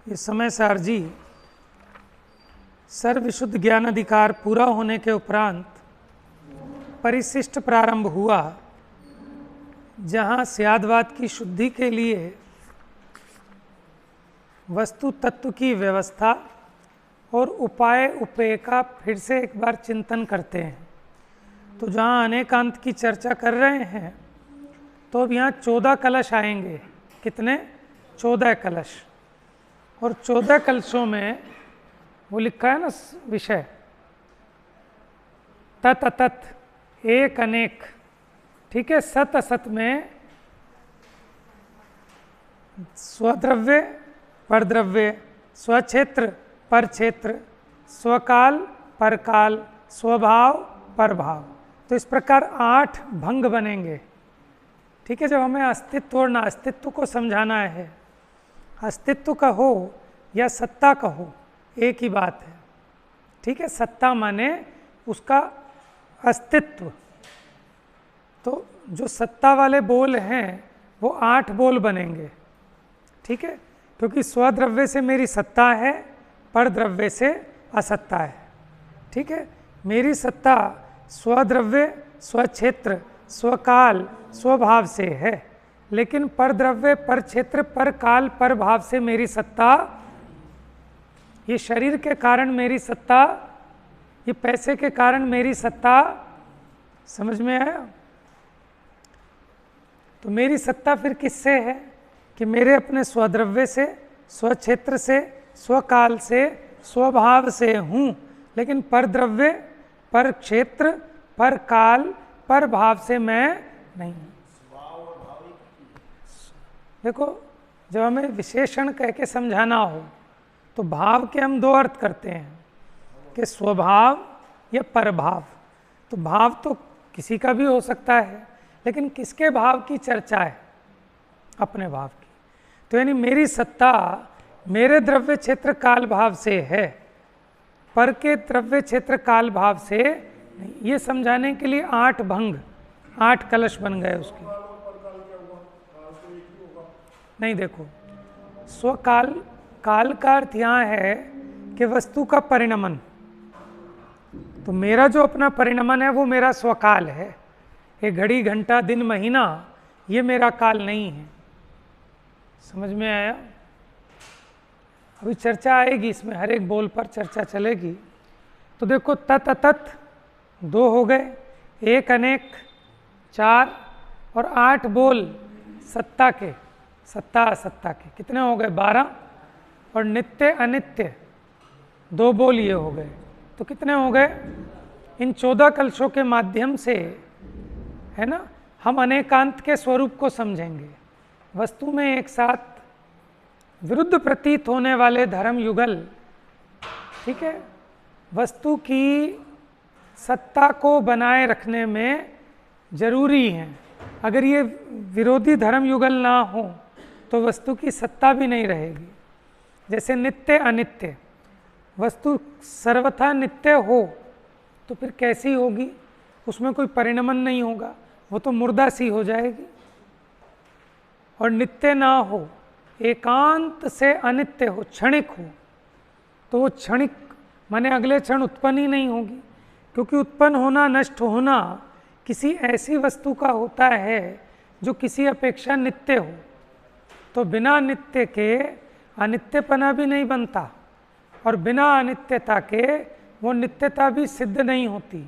इस समय सार जी सर्वविशुद्ध ज्ञान अधिकार पूरा होने के उपरांत परिशिष्ट प्रारंभ हुआ, जहाँ स्यादवाद की शुद्धि के लिए वस्तु तत्व की व्यवस्था और उपाय उपेय का फिर से एक बार चिंतन करते हैं। तो जहाँ अनेकांत की चर्चा कर रहे हैं, तो अब यहाँ 14 कलश आएंगे। कितने? 14 कलश। और 14 कलशों में वो लिखा है ना विषय, तत् अतत्, एक अनेक, ठीक है। सत असत में स्वद्रव्य परद्रव्य, स्वक्षेत्र परक्षेत्र, स्वकाल परकाल, स्वभाव परभाव। तो इस प्रकार 8 भंग बनेंगे, ठीक है। जब हमें अस्तित्व और नास्तित्व को समझाना है, अस्तित्व का हो या सत्ता का हो, एक ही बात है, ठीक है। सत्ता माने उसका अस्तित्व। तो जो सत्ता वाले बोल हैं वो 8 बोल बनेंगे, ठीक है। क्योंकि स्वद्रव्य से मेरी सत्ता है, परद्रव्य से असत्ता है, ठीक है। मेरी सत्ता स्वद्रव्य स्वक्षेत्र स्वकाल स्वभाव से है, लेकिन परद्रव्य परक्षेत्र परकाल परभाव से मेरी सत्ता, ये शरीर के कारण मेरी सत्ता, ये पैसे के कारण मेरी सत्ता, समझ में आया? तो मेरी सत्ता फिर किससे है कि मेरे अपने स्वद्रव्य से, स्वक्षेत्र से, स्वकाल से, स्वभाव से हूँ, लेकिन परद्रव्य परक्षेत्र परकाल परभाव से मैं नहीं हूँ। देखो, जब हमें विशेषण कह के समझाना हो तो भाव के हम 2 अर्थ करते हैं कि स्वभाव या परभाव। तो भाव तो किसी का भी हो सकता है, लेकिन किसके भाव की चर्चा है? अपने भाव की। तो यानी मेरी सत्ता मेरे द्रव्य क्षेत्र काल भाव से है, पर के द्रव्य क्षेत्र काल भाव से नहीं। ये समझाने के लिए 8 भंग, 8 कलश बन गए उसके। नहीं, देखो, स्वकाल, काल का अर्थ यहाँ है कि वस्तु का परिणमन। तो मेरा जो अपना परिणमन है वो मेरा स्वकाल है। ये घड़ी घंटा दिन महीना ये मेरा काल नहीं है। समझ में आया? अभी चर्चा आएगी इसमें, हर एक बोल पर चर्चा चलेगी। तो देखो, तत् अतत् 2 हो गए, एक अनेक 4, और 8 बोल सत्ता के, सत्ता असत्ता के, कितने हो गए? 12। और नित्य अनित्य 2 बोल ये हो गए, तो कितने हो गए? इन 14 कलशों के माध्यम से, है ना, हम अनेकांत के स्वरूप को समझेंगे। वस्तु में एक साथ विरुद्ध प्रतीत होने वाले धर्म युगल, ठीक है, वस्तु की सत्ता को बनाए रखने में जरूरी हैं। अगर ये विरोधी धर्म युगल ना हो तो वस्तु की सत्ता भी नहीं रहेगी। जैसे नित्य अनित्य, वस्तु सर्वथा नित्य हो तो फिर कैसी होगी? उसमें कोई परिणमन नहीं होगा, वो तो मुर्दा सी हो जाएगी। और नित्य ना हो, एकांत से अनित्य हो, क्षणिक हो, तो वो क्षणिक माने अगले क्षण उत्पन्न ही नहीं होगी। क्योंकि उत्पन्न होना नष्ट होना किसी ऐसी वस्तु का होता है जो किसी अपेक्षा नित्य हो। तो बिना नित्य के अनित्यपना भी नहीं बनता, और बिना अनित्यता के वो नित्यता भी सिद्ध नहीं होती।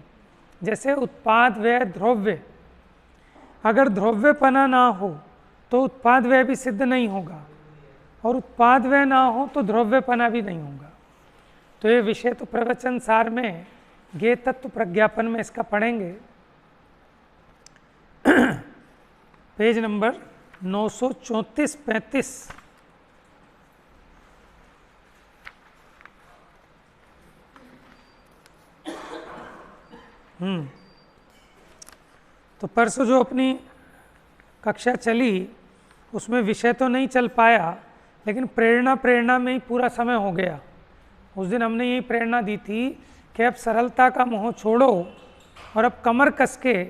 जैसे उत्पाद व्यय द्रव्य, अगर द्रव्यपना ना हो तो उत्पाद व्यय भी सिद्ध नहीं होगा, और उत्पाद व्यय ना हो तो द्रव्यपना भी नहीं होगा। तो ये विषय तो प्रवचन सार में ज्ञेय तत्व प्रज्ञापन में इसका पढ़ेंगे। Page number 934-35। तो परसों जो अपनी कक्षा चली उसमें विषय तो नहीं चल पाया, लेकिन प्रेरणा में ही पूरा समय हो गया। उस दिन हमने यही प्रेरणा दी थी कि अब सरलता का मोह छोड़ो और अब कमर कस के,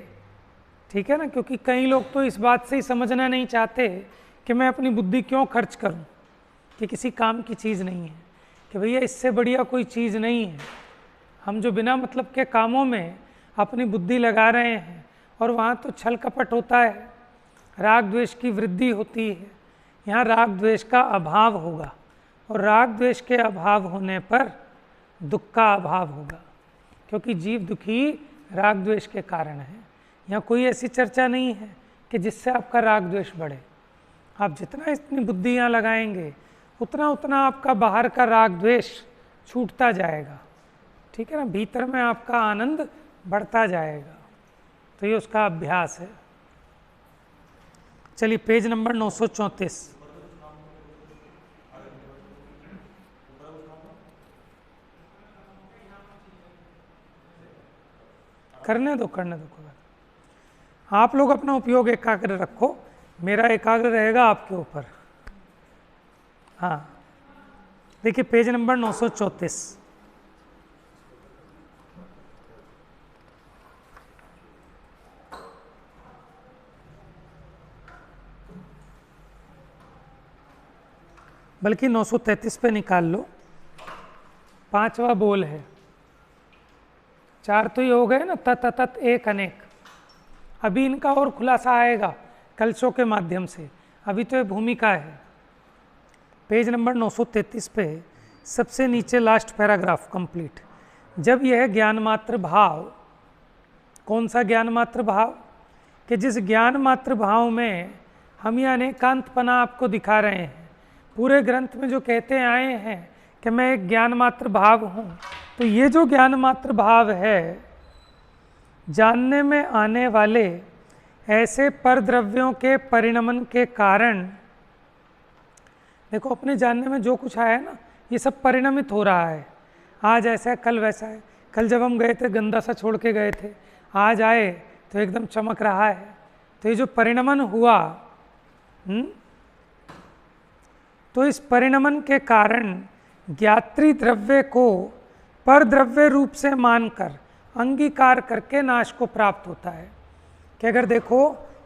ठीक है ना, क्योंकि कई लोग तो इस बात से ही समझना नहीं चाहते कि मैं अपनी बुद्धि क्यों खर्च करूं। कि किसी काम की चीज़ नहीं है, कि भैया इससे बढ़िया कोई चीज़ नहीं है। हम जो बिना मतलब के कामों में अपनी बुद्धि लगा रहे हैं और वहाँ तो छल कपट होता है, राग द्वेष की वृद्धि होती है। यहाँ राग द्वेष का अभाव होगा और राग द्वेष के अभाव होने पर दुख का अभाव होगा, क्योंकि जीव दुखी राग द्वेष के कारण है। यहाँ कोई ऐसी चर्चा नहीं है कि जिससे आपका राग द्वेष बढ़े। आप जितना इतनी बुद्धि यहाँ लगाएंगे उतना उतना आपका बाहर का राग द्वेष छूटता जाएगा, ठीक है ना, भीतर में आपका आनंद बढ़ता जाएगा। तो ये उसका अभ्यास है। चलिए पेज नंबर 934। करने दो कोई बात। आप लोग अपना उपयोग एकाग्र रखो, मेरा एकाग्र रहेगा आपके ऊपर। हाँ देखिए पेज नंबर 934। बल्कि 933 पे निकाल लो, 5वां बोल है। 4 तो ये हो गए ना, तत् तत् एक अनेक। अभी इनका और खुलासा आएगा कलशों के माध्यम से, अभी तो ये भूमिका है। पेज नंबर 933 पे सबसे नीचे लास्ट पैराग्राफ कंप्लीट। जब यह ज्ञान मात्र भाव, कौन सा ज्ञान मात्र भाव, कि जिस ज्ञान मात्र भाव में हम यह अनेकांतपना आपको दिखा रहे हैं, पूरे ग्रंथ में जो कहते आए हैं कि मैं एक ज्ञान मात्र भाव हूँ, तो ये जो ज्ञान मात्र भाव है, जानने में आने वाले ऐसे परद्रव्यों के परिणमन के कारण, देखो अपने जानने में जो कुछ आया है ना, ये सब परिणमित हो रहा है। आज ऐसा है, कल वैसा है। कल जब हम गए थे गंदा सा छोड़ के गए थे, आज आए तो एकदम चमक रहा है। तो ये जो परिणमन हुआ, तो इस परिणमन के कारण ज्ञात्री द्रव्य को परद्रव्य रूप से मानकर अंगीकार करके नाश को प्राप्त होता है। कि अगर देखो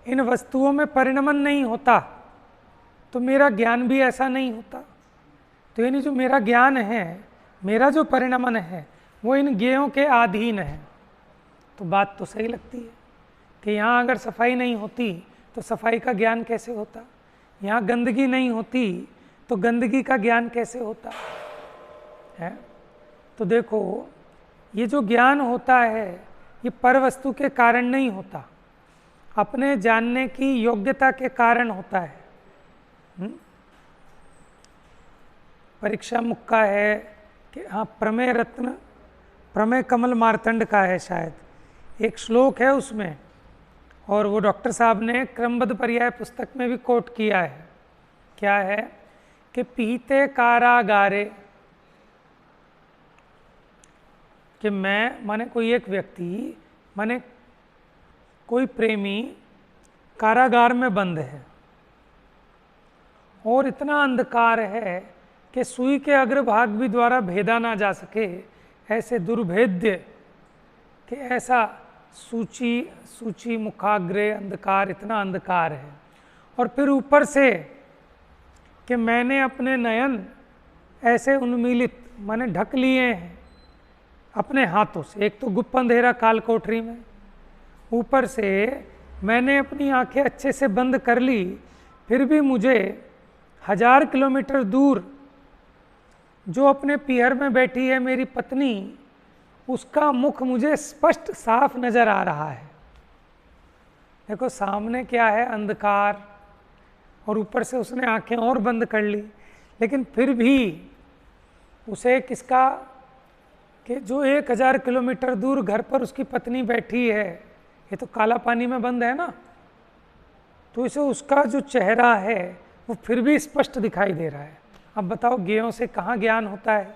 इन वस्तुओं में परिणमन नहीं होता तो मेरा ज्ञान भी ऐसा नहीं होता। तो यानी जो मेरा ज्ञान है, मेरा जो परिणमन है, वो इन ज्ञेयों के अधीन है। तो बात तो सही लगती है कि यहाँ अगर सफाई नहीं होती तो सफाई का ज्ञान कैसे होता, यहाँ गंदगी नहीं होती तो गंदगी का ज्ञान कैसे होता है। तो देखो ये जो ज्ञान होता है ये पर वस्तु के कारण नहीं होता, अपने जानने की योग्यता के कारण होता है। परीक्षा मुख का है कि हाँ, प्रमेय रत्न, प्रमेय कमल मार्तंड का है शायद, एक श्लोक है उसमें, और वो डॉक्टर साहब ने क्रमबद्ध पर्याय पुस्तक में भी कोट किया है। क्या है कि पीते कारागारे, कि मैं माने कोई एक व्यक्ति, माने कोई प्रेमी कारागार में बंद है और इतना अंधकार है कि सुई के अग्रभाग भी द्वारा भेदा ना जा सके, ऐसे दुर्भेद्य कि ऐसा सूची मुखाग्रे अंधकार, इतना अंधकार है। और फिर ऊपर से कि मैंने अपने नयन ऐसे उन्मीलित माने ढक लिए हैं अपने हाथों से, एक तो गुप्त अंधेरा काल कोठरी में, ऊपर से मैंने अपनी आंखें अच्छे से बंद कर ली, फिर भी मुझे 1000 किलोमीटर दूर जो अपने पीहर में बैठी है मेरी पत्नी, उसका मुख मुझे स्पष्ट साफ नजर आ रहा है। देखो सामने क्या है, अंधकार, और ऊपर से उसने आंखें और बंद कर ली, लेकिन फिर भी उसे किसका, कि जो 1000 किलोमीटर दूर घर पर उसकी पत्नी बैठी है, ये तो काला पानी में बंद है ना, तो इसे उसका जो चेहरा है वो फिर भी स्पष्ट दिखाई दे रहा है। अब बताओ ज्ञेयों से कहाँ ज्ञान होता है,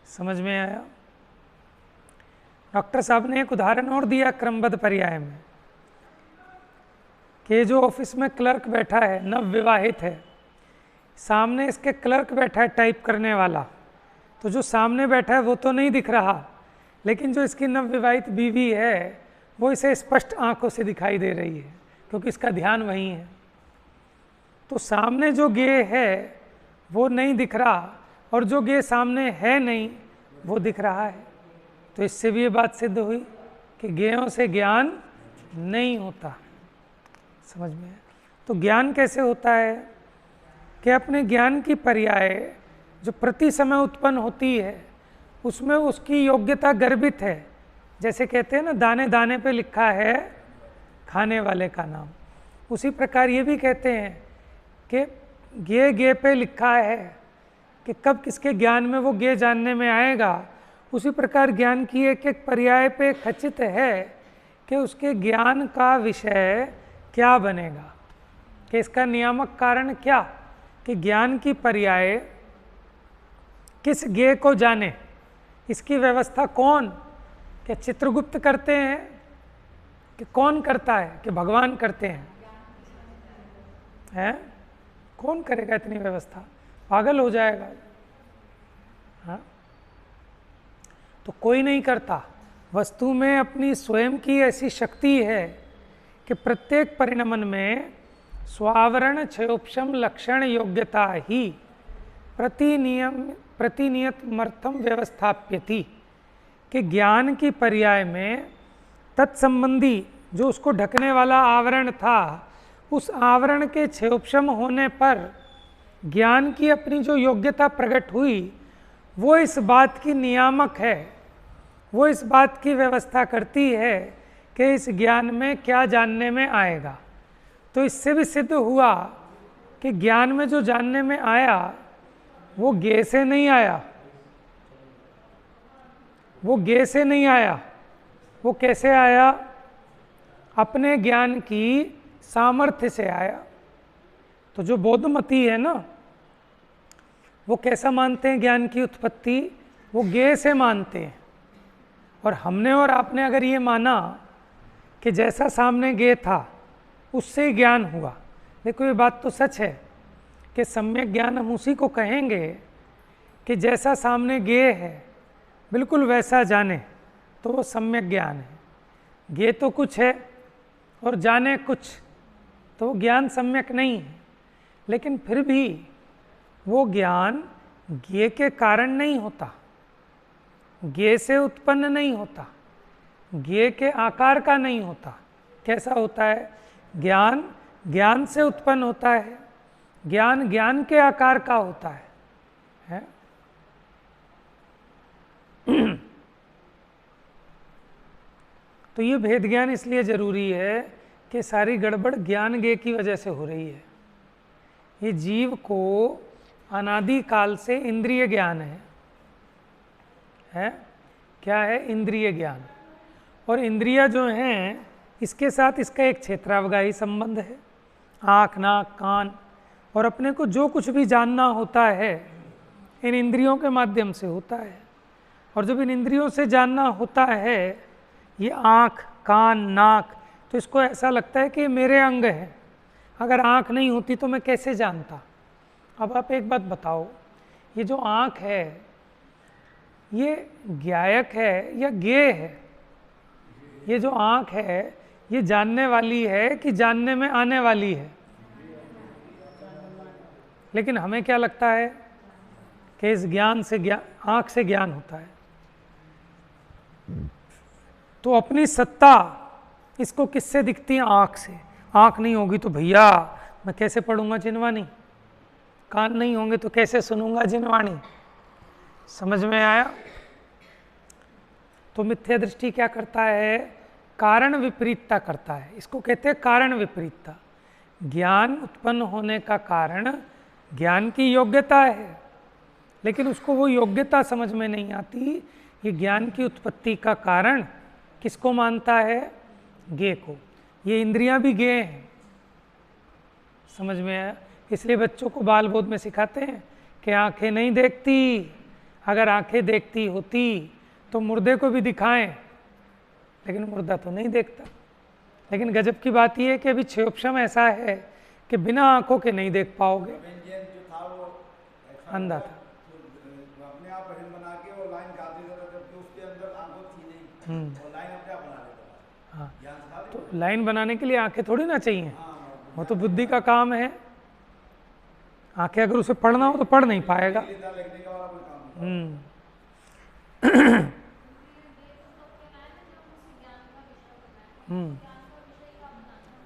समझ में आया। डॉक्टर साहब ने एक उदाहरण और दिया क्रमबद्ध पर्याय में, कि जो ऑफिस में क्लर्क बैठा है, नवविवाहित है, सामने इसके क्लर्क बैठा है टाइप करने वाला, तो जो सामने बैठा है वो तो नहीं दिख रहा, लेकिन जो इसकी नवविवाहित बीवी है वो इसे स्पष्ट आंखों से दिखाई दे रही है, क्योंकि इसका ध्यान वहीं है। तो सामने जो ज्ञेय है वो नहीं दिख रहा, और जो ज्ञेय सामने है नहीं वो दिख रहा है। तो इससे भी ये बात सिद्ध हुई कि ज्ञेयों से ज्ञान नहीं होता। समझ में? तो ज्ञान कैसे होता है कि अपने ज्ञान की पर्याय जो प्रति समय उत्पन्न होती है उसमें उसकी योग्यता गर्भित है। जैसे कहते हैं ना, दाने दाने पे लिखा है खाने वाले का नाम, उसी प्रकार ये भी कहते हैं कि ज्ञेय ज्ञेय पे लिखा है कि कब किसके ज्ञान में वो ज्ञेय जानने में आएगा। उसी प्रकार ज्ञान की एक एक पर्याय पे खचित है कि उसके ज्ञान का विषय क्या बनेगा, कि इसका नियामक कारण क्या, कि ज्ञान की पर्याय किस ज्ञेय को जाने, इसकी व्यवस्था कौन, क्या चित्रगुप्त करते हैं कि कौन करता है, कि भगवान करते हैं? कौन करेगा इतनी व्यवस्था? पागल हो जाएगा। हाँ, तो कोई नहीं करता। वस्तु में अपनी स्वयं की ऐसी शक्ति है कि प्रत्येक परिणमन में स्वावरण क्षयोपशम लक्षण योग्यता ही प्रतिनियतमर्थम व्यवस्थाप्यति, कि ज्ञान की पर्याय में तत्संबंधी जो उसको ढकने वाला आवरण था, उस आवरण के क्षयोपशम होने पर ज्ञान की अपनी जो योग्यता प्रकट हुई वो इस बात की नियामक है, वो इस बात की व्यवस्था करती है कि इस ज्ञान में क्या जानने में आएगा। तो इससे भी सिद्ध हुआ कि ज्ञान में जो जानने में आया वो ज्ञेय से नहीं आया, वो ज्ञेय से नहीं आया। वो कैसे आया? अपने ज्ञान की सामर्थ्य से आया। तो जो बौद्धमती है ना, वो कैसा मानते हैं ज्ञान की उत्पत्ति? वो ज्ञेय से मानते हैं। और हमने और आपने अगर ये माना कि जैसा सामने ज्ञेय था उससे ही ज्ञान हुआ, देखो ये बात तो सच है कि सम्यक ज्ञान हम उसी को कहेंगे कि जैसा सामने ज्ञेय है बिल्कुल वैसा जाने, तो वो सम्यक ज्ञान है। ज्ञेय तो कुछ है और जाने कुछ, तो वो ज्ञान सम्यक नहीं है। लेकिन फिर भी वो ज्ञान ज्ञेय के कारण नहीं होता, ज्ञेय से उत्पन्न नहीं होता, ज्ञेय के आकार का नहीं होता। कैसा होता है? ज्ञान ज्ञान से उत्पन्न होता है, ज्ञान ज्ञान के आकार का होता है? तो ये भेद ज्ञान इसलिए जरूरी है कि सारी गड़बड़ ज्ञान ज्ञेय की वजह से हो रही है। ये जीव को अनादि काल से इंद्रिय ज्ञान है? क्या है? इंद्रिय ज्ञान। और इंद्रिया जो हैं इसके साथ इसका एक क्षेत्रावगाही संबंध है, आँख नाक कान, और अपने को जो कुछ भी जानना होता है इन इंद्रियों के माध्यम से होता है। और जब इन इंद्रियों से जानना होता है, ये आँख कान नाक, तो इसको ऐसा लगता है कि मेरे अंग है, अगर आँख नहीं होती तो मैं कैसे जानता। अब आप एक बात बताओ, ये जो आँख है ये ज्ञायक है या ज्ञेय है? ये जो आँख है ये जानने वाली है कि जानने में आने वाली है? लेकिन हमें क्या लगता है कि इस ज्ञान से आँख से ज्ञान होता है। तो अपनी सत्ता इसको किससे दिखती है? आँख से। आँख नहीं होगी तो भैया मैं कैसे पढ़ूंगा जिनवाणी, कान नहीं होंगे तो कैसे सुनूंगा जिनवाणी। समझ में आया? तो मिथ्या दृष्टि क्या करता है? कारण विपरीतता करता है। इसको कहते हैं कारण विपरीतता। ज्ञान उत्पन्न होने का कारण ज्ञान की योग्यता है, लेकिन उसको वो योग्यता समझ में नहीं आती। ये ज्ञान की उत्पत्ति का कारण किसको मानता है? ज्ञेय को। ये इंद्रियां भी ज्ञेय हैं। समझ में आया? इसलिए बच्चों को बाल बोध में सिखाते हैं कि आंखें नहीं देखती, अगर आंखें देखती होती तो मुर्दे को भी दिखाएं, लेकिन मुर्दा तो नहीं देखता। लेकिन गजब की बात यह है कि अभी क्षयोपशम ऐसा है कि बिना आंखों के नहीं देख पाओगे। अंधा था, अपने आप बना के वो लाइन काट देता था, जबकि उसके अंदर आंखों थी नहीं, वो लाइन अपने आप बना लेता था। हाँ, तो लाइन बनाने के लिए आंखें थोड़ी ना चाहिए, वो तो बुद्धि का काम है। आंखें अगर उसे पढ़ना हो तो पढ़ नहीं पाएगा। लिखने का वाला कोई काम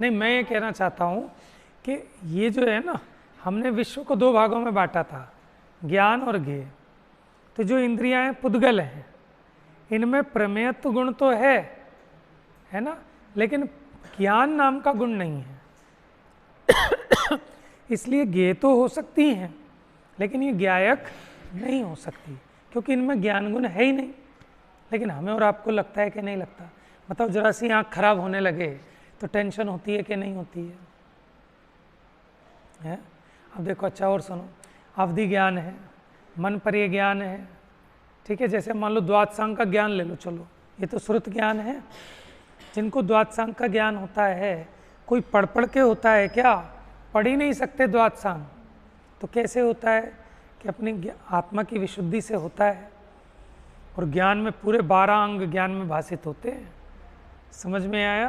नहीं, मैं ये कहना चाहता हूँ कि ये जो है ना, हमने विश्व को दो भागों में बांटा था, ज्ञान और ज्ञेय। तो जो इंद्रियां हैं पुद्गल हैं, इनमें प्रमेयत्व गुण तो है ना, लेकिन ज्ञान नाम का गुण नहीं है। इसलिए ज्ञेय तो हो सकती हैं, लेकिन ये ज्ञायक नहीं हो सकती, क्योंकि इनमें ज्ञान गुण है ही नहीं। लेकिन हमें और आपको लगता है कि नहीं लगता? बताओ, जरा सी आँख खराब होने लगे तो टेंशन होती है कि नहीं होती है? अब देखो, अच्छा और सुनो, अवधि ज्ञान है, मन पर ज्ञान है, ठीक है। जैसे मान लो द्वादशांग का ज्ञान ले लो, चलो ये तो श्रुत ज्ञान है। जिनको द्वादशांग का ज्ञान होता है, कोई पढ़ के होता है क्या? पढ़ ही नहीं सकते द्वादशांग। तो कैसे होता है कि अपनी आत्मा की विशुद्धि से होता है, और ज्ञान में पूरे 12 अंग ज्ञान में भाषित होते हैं। समझ में आया?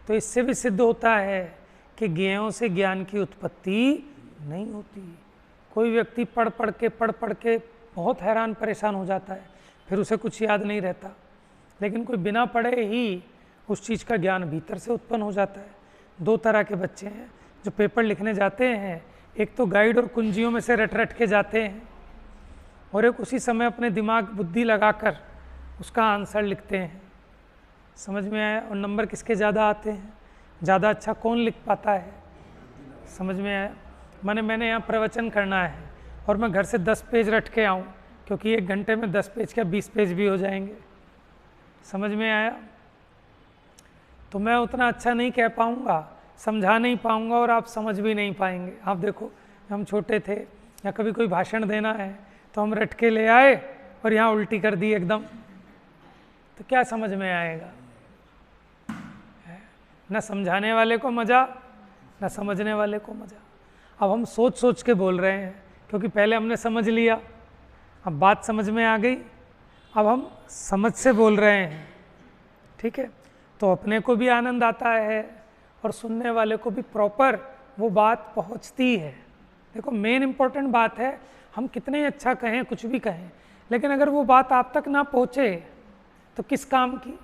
तो इससे भी सिद्ध होता है कि ज्ञेयों से ज्ञान की उत्पत्ति नहीं होती। कोई व्यक्ति पढ़ पढ़ के बहुत हैरान परेशान हो जाता है, फिर उसे कुछ याद नहीं रहता। लेकिन कोई बिना पढ़े ही उस चीज़ का ज्ञान भीतर से उत्पन्न हो जाता है। 2 तरह के बच्चे हैं जो पेपर लिखने जाते हैं, एक तो गाइड और कुंजियों में से रट के जाते हैं, और एक उसी समय अपने दिमाग बुद्धि लगाकर उसका आंसर लिखते हैं। समझ में आया? और नंबर किसके ज़्यादा आते हैं? ज़्यादा अच्छा कौन लिख पाता है? समझ में आया? मैंने यहाँ प्रवचन करना है और मैं घर से 10 पेज रट के आऊँ, क्योंकि 1 घंटे में 10 पेज क्या 20 पेज भी हो जाएंगे। समझ में आया? तो मैं उतना अच्छा नहीं कह पाऊँगा, समझा नहीं पाऊँगा, और आप समझ भी नहीं पाएंगे। आप देखो, हम छोटे थे या कभी कोई भाषण देना है तो हम रट के ले आए और यहाँ उल्टी कर दी एकदम, तो क्या समझ में आएगा? न समझाने वाले को मज़ा, न समझने वाले को मज़ा। अब हम सोच के बोल रहे हैं, क्योंकि पहले हमने समझ लिया, अब बात समझ में आ गई, अब हम समझ से बोल रहे हैं, ठीक है। तो अपने को भी आनंद आता है और सुनने वाले को भी प्रॉपर वो बात पहुंचती है। देखो, मेन इम्पोर्टेंट बात है, हम कितने अच्छा कहें, कुछ भी कहें, लेकिन अगर वो बात आप तक ना पहुँचे तो किस काम की?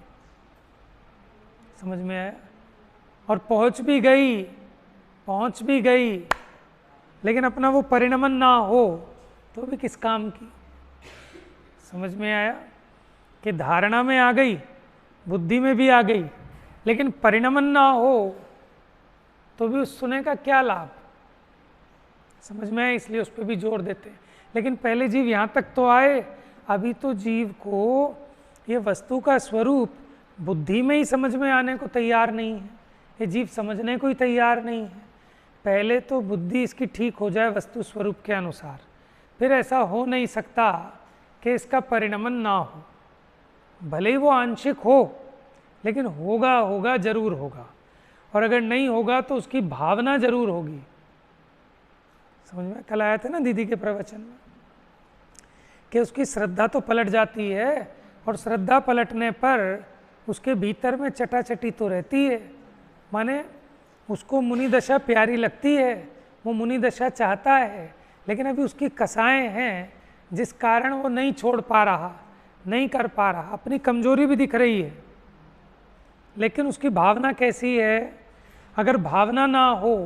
समझ में आया? और पहुँच भी गई लेकिन अपना वो परिणमन ना हो तो भी किस काम की? समझ में आया? कि धारणा में आ गई, बुद्धि में भी आ गई, लेकिन परिणमन ना हो तो भी उस सुने का क्या लाभ? समझ में आया? इसलिए उस पर भी जोर देते हैं। लेकिन पहले जीव यहाँ तक तो आए, अभी तो जीव को ये वस्तु का स्वरूप बुद्धि में ही समझ में आने को तैयार नहीं है। ये जीव समझने को ही तैयार नहीं है। पहले तो बुद्धि इसकी ठीक हो जाए वस्तु स्वरूप के अनुसार, फिर ऐसा हो नहीं सकता कि इसका परिणमन ना हो। भले ही वो आंशिक हो, लेकिन होगा जरूर होगा, और अगर नहीं होगा तो उसकी भावना जरूर होगी। समझ में? कल आया था ना दीदी के प्रवचन में कि उसकी श्रद्धा तो पलट जाती है, और श्रद्धा पलटने पर उसके भीतर में चटाचटी तो रहती है, माने उसको मुनि दशा प्यारी लगती है, वो मुनि दशा चाहता है, लेकिन अभी उसकी कसाएं हैं जिस कारण वो नहीं छोड़ पा रहा, नहीं कर पा रहा। अपनी कमजोरी भी दिख रही है, लेकिन उसकी भावना कैसी है? अगर भावना ना हो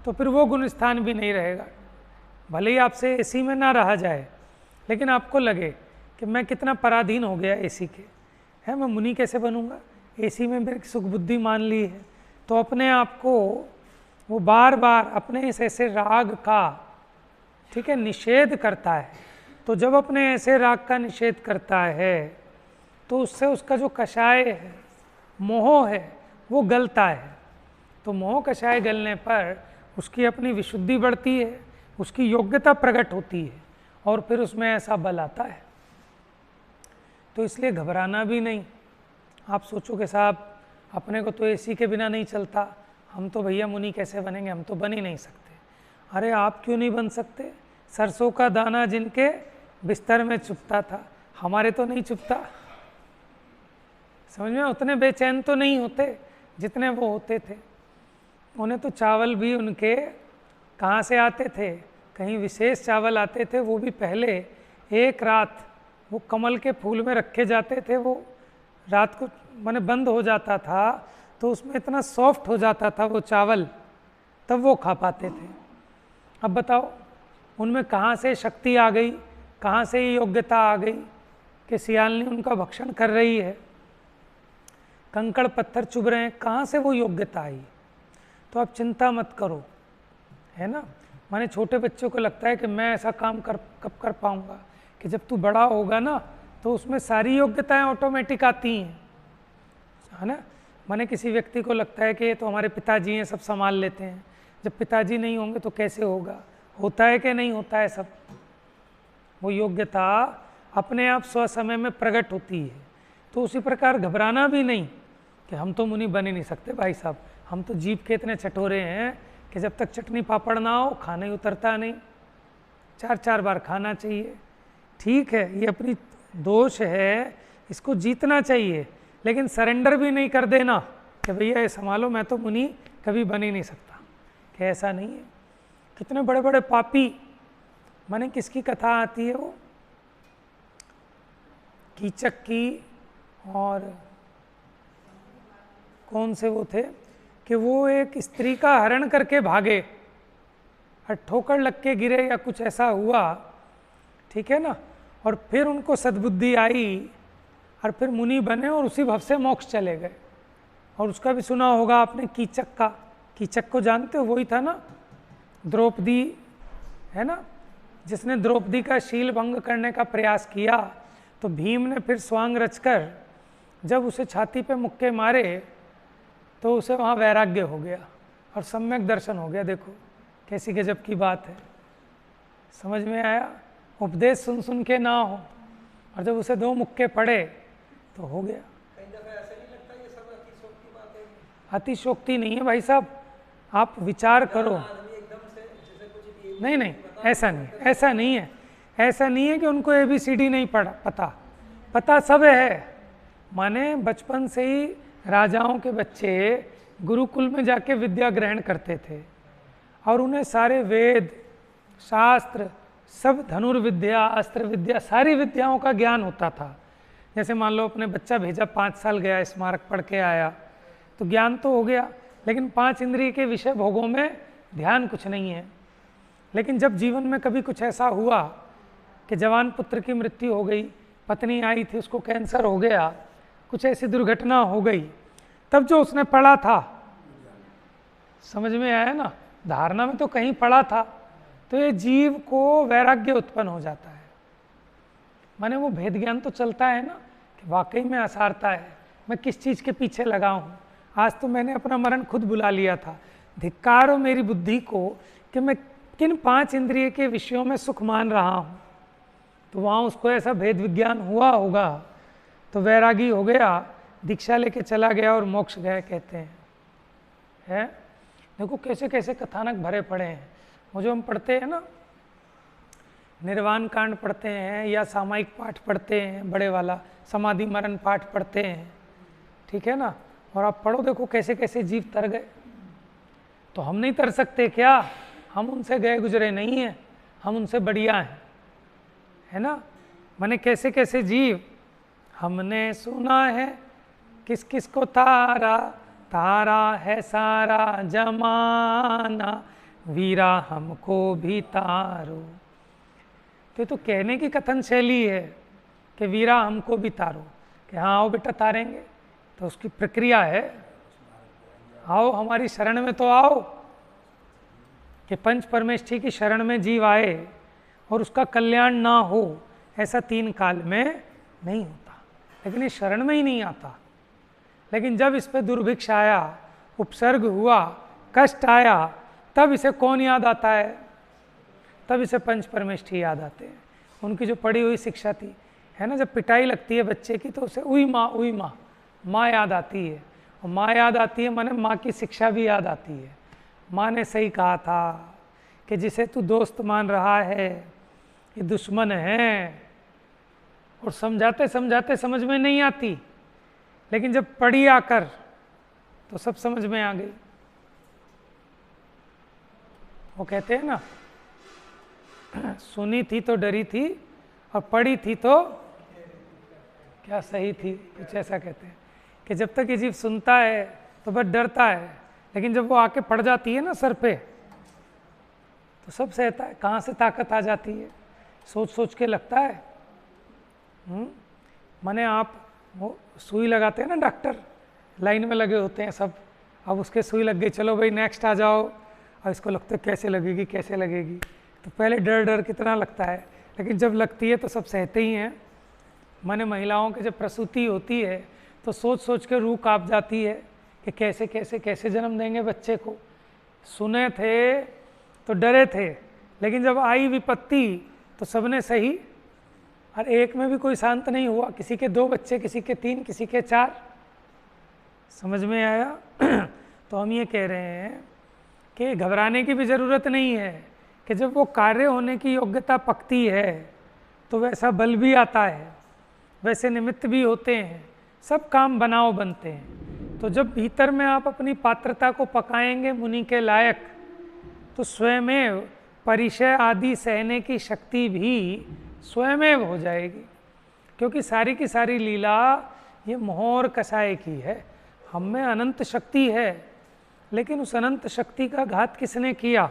तो फिर वो गुण स्थान भी नहीं रहेगा। भले ही आपसे एसी में ना रहा जाए, लेकिन आपको लगे कि मैं कितना पराधीन हो गया एसी के, है मैं मुनि कैसे बनूंगा? एसी में मेरी सुख बुद्धि मान ली है। तो अपने आप को वो बार बार अपने इस ऐसे राग का, ठीक है, निषेध करता है। तो जब अपने ऐसे राग का निषेध करता है तो उससे उसका जो कषाय है, मोह है, वो गलता है। तो मोह कषाय गलने पर उसकी अपनी विशुद्धि बढ़ती है, उसकी योग्यता प्रकट होती है, और फिर उसमें ऐसा बल आता है। तो इसलिए घबराना भी नहीं। आप सोचो कि साहब अपने को तो एसी के बिना नहीं चलता, हम तो भैया मुनि कैसे बनेंगे, हम तो बन ही नहीं सकते। अरे आप क्यों नहीं बन सकते? सरसों का दाना जिनके बिस्तर में चुभता था, हमारे तो नहीं चुभता। समझ में? उतने बेचैन तो नहीं होते जितने वो होते थे। उन्हें तो चावल भी उनके कहाँ से आते थे? कहीं विशेष चावल आते थे, वो भी पहले एक रात वो कमल के फूल में रखे जाते थे, वो रात को माने बंद हो जाता था तो उसमें इतना सॉफ्ट हो जाता था वो चावल, तब वो खा पाते थे। अब बताओ उनमें कहाँ से शक्ति आ गई, कहाँ से ये योग्यता आ गई कि सियालनी उनका भक्षण कर रही है, कंकड़ पत्थर चुभ रहे हैं, कहाँ से वो योग्यता आई? तो आप चिंता मत करो, है ना। माने छोटे बच्चों को लगता है कि मैं ऐसा काम कब कर पाऊँगा, कि जब तू बड़ा होगा ना तो उसमें सारी योग्यताएं ऑटोमेटिक आती हैं, है ना। माने किसी व्यक्ति को लगता है कि ये तो हमारे पिताजी हैं, सब संभाल लेते हैं, जब पिताजी नहीं होंगे तो कैसे होगा? होता है कि नहीं होता है सब? वो योग्यता अपने आप स्व समय में प्रकट होती है। तो उसी प्रकार घबराना भी नहीं कि हम तो मुनि बन ही नहीं सकते भाई साहब, हम तो जीभ के इतने चटोरे हैं कि जब तक चटनी पापड़ ना हो खाना ही उतरता नहीं, 4-4 बार खाना चाहिए। ठीक है, ये अपनी दोष है, इसको जीतना चाहिए, लेकिन सरेंडर भी नहीं कर देना कि भैया ये संभालो, मैं तो मुनि कभी बन ही नहीं सकता, कि ऐसा नहीं है। कितने बड़े बड़े पापी, माने किसकी कथा आती है वो कीचक की, और कौन से वो थे कि वो एक स्त्री का हरण करके भागे और ठोकर लग के गिरे या कुछ ऐसा हुआ, ठीक है ना, और फिर उनको सद्बुद्धि आई और फिर मुनि बने और उसी भव से मोक्ष चले गए। और उसका भी सुना होगा आपने कीचक का, कीचक को जानते हो? वही था ना द्रौपदी, है ना, जिसने द्रौपदी का शील भंग करने का प्रयास किया, तो भीम ने फिर स्वांग रचकर जब उसे छाती पे मुक्के मारे तो उसे वहाँ वैराग्य हो गया और सम्यक दर्शन हो गया। देखो कैसी गजब की बात है, समझ में आया? उपदेश सुन सुन के ना हो, और जब उसे 2 मुक्के पड़े तो हो गया। अतिशोक्ति नहीं है भाई साहब, आप विचार करो। नहीं नहीं, ऐसा नहीं, ऐसा नहीं है, ऐसा नहीं है कि उनको ABCD नहीं पता सब है। माने बचपन से ही राजाओं के बच्चे गुरुकुल में जाके विद्या ग्रहण करते थे और उन्हें सारे वेद शास्त्र सब, धनुर्विद्या अस्त्र विद्या, सारी विद्याओं का ज्ञान होता था। जैसे मान लो अपने बच्चा भेजा 5 साल गया, स्मारक पढ़ के आया, तो ज्ञान तो हो गया, लेकिन 5 इंद्रिय के विषय भोगों में ध्यान कुछ नहीं है। लेकिन जब जीवन में कभी कुछ ऐसा हुआ कि जवान पुत्र की मृत्यु हो गई, पत्नी आई थी उसको कैंसर हो गया, कुछ ऐसी दुर्घटना हो गई, तब जो उसने पढ़ा था, समझ में आया ना, धारणा में तो कहीं पढ़ा था, तो ये जीव को वैराग्य उत्पन्न हो जाता है। माने वो भेद ज्ञान तो चलता है ना कि वाकई में असारता है, मैं किस चीज़ के पीछे लगा हूँ। आज तो मैंने अपना मरण खुद बुला लिया था, धिक्कार हो मेरी बुद्धि को कि मैं किन 5 इंद्रिय के विषयों में सुख मान रहा हूँ। तो वहाँ उसको ऐसा भेद विज्ञान हुआ होगा तो वैरागी हो गया, दीक्षा लेके चला गया और मोक्ष गया कहते हैं। है देखो कैसे कैसे कथानक भरे पड़े हैं। वो जो हम पढ़ते हैं ना, निर्वाण कांड पढ़ते हैं या सामायिक पाठ पढ़ते हैं, बड़े वाला समाधि मरण पाठ पढ़ते हैं, ठीक है ना, और आप पढ़ो देखो कैसे कैसे जीव तर गए। तो हम नहीं तर सकते क्या? हम उनसे गए गुजरे नहीं हैं, हम उनसे बढ़िया हैं, है ना। माने कैसे कैसे जीव, हमने सुना है किस किस को तारा, तारा है सारा जमाना, वीरा हमको भी तारो। तो कहने की कथन शैली है कि वीरा हमको भी तारो, कि हाँ आओ बेटा तारेंगे, तो उसकी प्रक्रिया है, आओ हमारी शरण में तो आओ, कि पंच परमेष्ठी की शरण में जीव आए और उसका कल्याण ना हो, ऐसा 3 काल में नहीं होता। लेकिन ये शरण में ही नहीं आता। लेकिन जब इस पे दुर्भिक्ष आया, उपसर्ग हुआ, कष्ट आया, तब इसे कौन याद आता है? तब इसे पंच परमेष्ठी याद आते हैं। उनकी जो पढ़ी हुई शिक्षा थी, है ना, जब पिटाई लगती है बच्चे की तो उसे उई माँ माँ याद आती है। और माँ याद आती है माने माँ की शिक्षा भी याद आती है। माँ ने सही कहा था कि जिसे तू दोस्त मान रहा है ये दुश्मन है। और समझाते समझाते समझ में नहीं आती, लेकिन जब पढ़ी आकर तो सब समझ में आ गई। वो कहते हैं ना, सुनी थी तो डरी थी और पढ़ी थी तो क्या सही थी, कुछ ऐसा कहते हैं कि जब तक ये जीव सुनता है तो बस डरता है, लेकिन जब वो आके पड़ जाती है ना सर पे तो सब सहता है। कहाँ से ताकत आ जाती है, सोच सोच के लगता है। माने आप वो सुई लगाते हैं ना, डॉक्टर लाइन में लगे होते हैं सब, अब उसके सुई लग गई, चलो भाई नेक्स्ट आ जाओ, और इसको लगता है कैसे लगेगी कैसे लगेगी, तो पहले डर डर कितना लगता है, लेकिन जब लगती है तो सब सहते ही हैं। माने महिलाओं की जब प्रसूति होती है तो सोच सोच के रूह काँप जाती है कि कैसे कैसे कैसे जन्म देंगे बच्चे को। सुने थे तो डरे थे, लेकिन जब आई विपत्ति तो सबने सही, और एक में भी कोई शांत नहीं हुआ, किसी के 2 बच्चे, किसी के 3, किसी के 4। समझ में आया? तो हम ये कह रहे हैं कि घबराने की भी ज़रूरत नहीं है, कि जब वो कार्य होने की योग्यता पकती है तो वैसा बल भी आता है, वैसे निमित्त भी होते हैं, सब काम बनाओ बनते हैं। तो जब भीतर में आप अपनी पात्रता को पकाएंगे मुनि के लायक, तो स्वयमेव परिचय आदि सहने की शक्ति भी स्वयमेव हो जाएगी, क्योंकि सारी की सारी लीला ये मोह और कसाय की है। हम में अनंत शक्ति है, लेकिन उस अनंत शक्ति का घात किसने किया?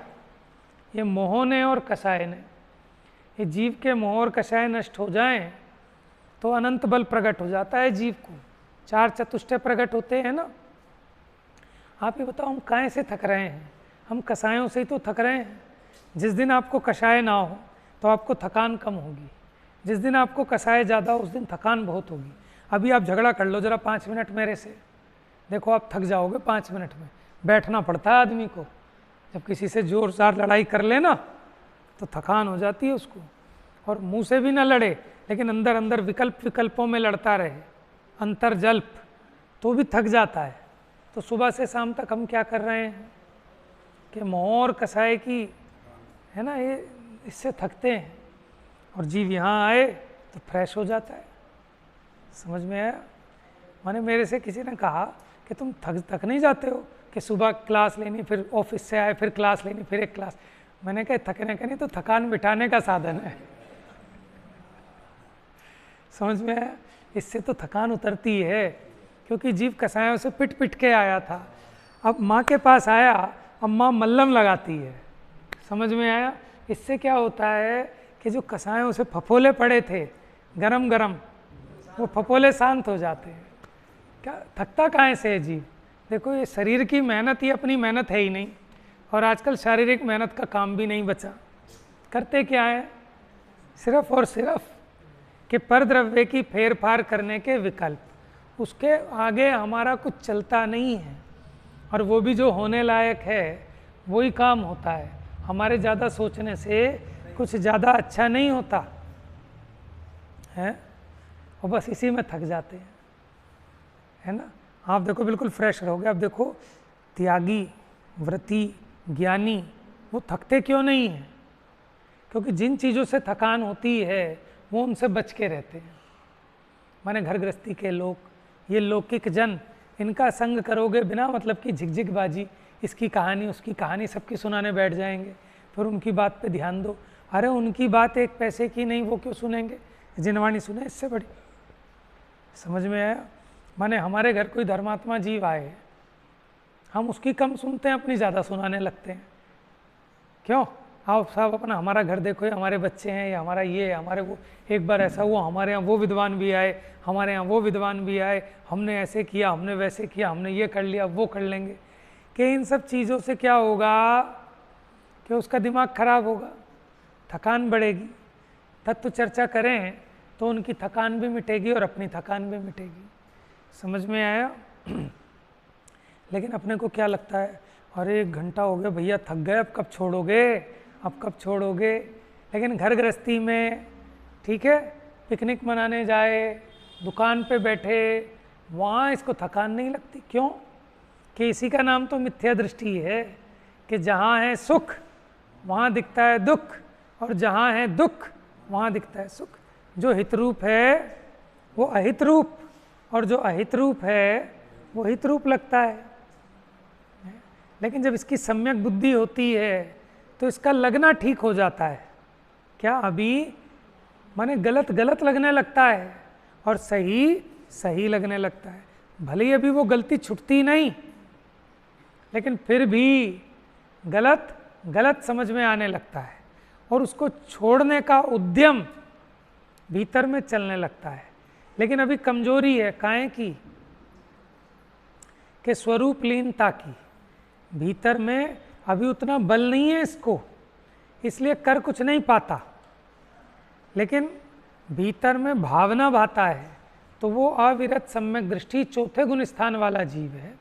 ये मोह ने और कसाय ने। ये जीव के मोह और कसाय नष्ट हो जाएं तो अनंत बल प्रकट हो जाता है जीव को। 4 चतुष्टय प्रकट होते हैं ना। आप ये बताओ, हम काहे से थक रहे हैं? हम कसायों से ही तो थक रहे हैं। जिस दिन आपको कषाय ना हो तो आपको थकान कम होगी, जिस दिन आपको कसाय ज़्यादा हो उस दिन थकान बहुत होगी। अभी आप झगड़ा कर लो जरा 5 मिनट मेरे से, देखो आप थक जाओगे 5 मिनट में। बैठना पड़ता है आदमी को, जब किसी से जोरदार लड़ाई कर लेना तो थकान हो जाती है उसको। और मुंह से भी ना लड़े, लेकिन अंदर अंदर विकल्पों में लड़ता रहे, अंतर्जल्प, तो भी थक जाता है। तो सुबह से शाम तक हम क्या कर रहे हैं कि मोह और कसाय की है ना, ये इससे थकते हैं, और जीव यहाँ आए तो फ्रेश हो जाता है। समझ में आया? माने मेरे से किसी ने कहा कि तुम थक नहीं जाते हो कि सुबह क्लास लेनी, फिर ऑफिस से आए, फिर क्लास लेनी, फिर एक क्लास। मैंने कहा थकने का नहीं, तो थकान मिटाने का साधन है। समझ में आया? इससे तो थकान उतरती है, क्योंकि जीव कसायों से पिट पिट के आया था। अब माँ के पास आया, अब माँ मल्लम लगाती है। समझ में आया? इससे क्या होता है कि जो कसायों से फफोले पड़े थे गरम गरम, वो फफोले शांत हो जाते हैं। क्या थकता काहे से है जीव? देखो, ये शरीर की मेहनत, ये अपनी मेहनत है ही नहीं, और आजकल शारीरिक मेहनत का काम भी नहीं बचा। करते क्या है? सिर्फ और सिर्फ कि परद्रव्य की फेर फार करने के विकल्प, उसके आगे हमारा कुछ चलता नहीं है। और वो भी जो होने लायक है वही काम होता है। हमारे ज़्यादा सोचने से कुछ ज़्यादा अच्छा नहीं होता है, और बस इसी में थक जाते हैं, है ना। आप देखो बिल्कुल फ्रेश रहोगे। अब देखो, त्यागी, व्रती, ज्ञानी, वो थकते क्यों नहीं हैं? क्योंकि जिन चीज़ों से थकान होती है वो उनसे बच के रहते हैं। माने घर गृहस्थी के लोग, ये लौकिक जन, इनका संग करोगे बिना मतलब की झिकझिकबाजी, इसकी कहानी उसकी कहानी सबकी सुनाने बैठ जाएंगे, फिर उनकी बात पे ध्यान दो। अरे उनकी बात 1 पैसे की नहीं, वो क्यों सुनेंगे? जिनवाणी सुने इससे बड़ी। समझ में आया? माने हमारे घर कोई धर्मात्मा जीव आए, हम उसकी कम सुनते हैं, अपनी ज़्यादा सुनाने लगते हैं। क्यों? आप साहब अपना हमारा घर देखो, ये हमारे बच्चे हैं, या हमारा ये, हमारे वो। एक बार ऐसा हुआ, हमारे यहाँ वो विद्वान भी आए, हमारे यहाँ वो विद्वान भी आए, हमने ऐसे किया, हमने वैसे किया, हमने ये कर लिया, वो कर लेंगे। कि इन सब चीज़ों से क्या होगा कि उसका दिमाग खराब होगा, थकान बढ़ेगी। तत्व चर्चा करें तो उनकी थकान भी मिटेगी और अपनी थकान भी मिटेगी। समझ में आया? लेकिन अपने को क्या लगता है, अरे 1 घंटा हो गया भैया, थक गए, अब कब छोड़ोगे, अब कब छोड़ोगे। लेकिन घर गृहस्थी में ठीक है, पिकनिक मनाने जाए, दुकान पे बैठे, वहाँ इसको थकान नहीं लगती। क्यों? कि इसी का नाम तो मिथ्या दृष्टि है, कि जहाँ है सुख वहाँ दिखता है दुख, और जहाँ है दुख वहाँ दिखता है सुख। जो हित रूप है वो अहित रूप, और जो अहित रूप है वो हित रूप लगता है। लेकिन जब इसकी सम्यक बुद्धि होती है तो तो इसका लगना ठीक हो जाता है। क्या अभी माने गलत गलत लगने लगता है और सही सही लगने लगता है। भले ही अभी वो गलती छुटती नहीं, लेकिन फिर भी गलत गलत समझ में आने लगता है और उसको छोड़ने का उद्यम भीतर में चलने लगता है। लेकिन अभी कमजोरी है काहे की, कि स्वरूप लीनता की। भीतर में अभी उतना बल नहीं है इसको, इसलिए कर कुछ नहीं पाता। लेकिन भीतर में भावना भाता है, तो वो अविरत सम्यक दृष्टि चौथे गुण स्थान वाला जीव है।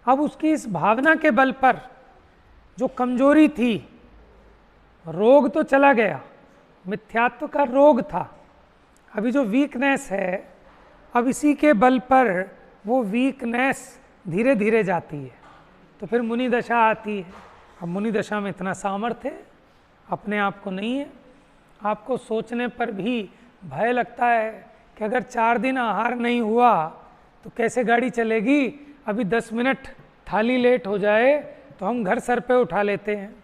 अब उसकी इस भावना के बल पर जो कमजोरी थी, रोग तो चला गया, मिथ्यात्व का रोग था, अभी जो वीकनेस है, अब इसी के बल पर वो वीकनेस धीरे धीरे जाती है। तो फिर मुनि दशा आती है। अब मुनि दशा में इतना सामर्थ्य अपने आप को नहीं है। आपको सोचने पर भी भय लगता है कि अगर 4 दिन आहार नहीं हुआ तो कैसे गाड़ी चलेगी। अभी 10 मिनट थाली लेट हो जाए तो हम घर सर पे उठा लेते हैं,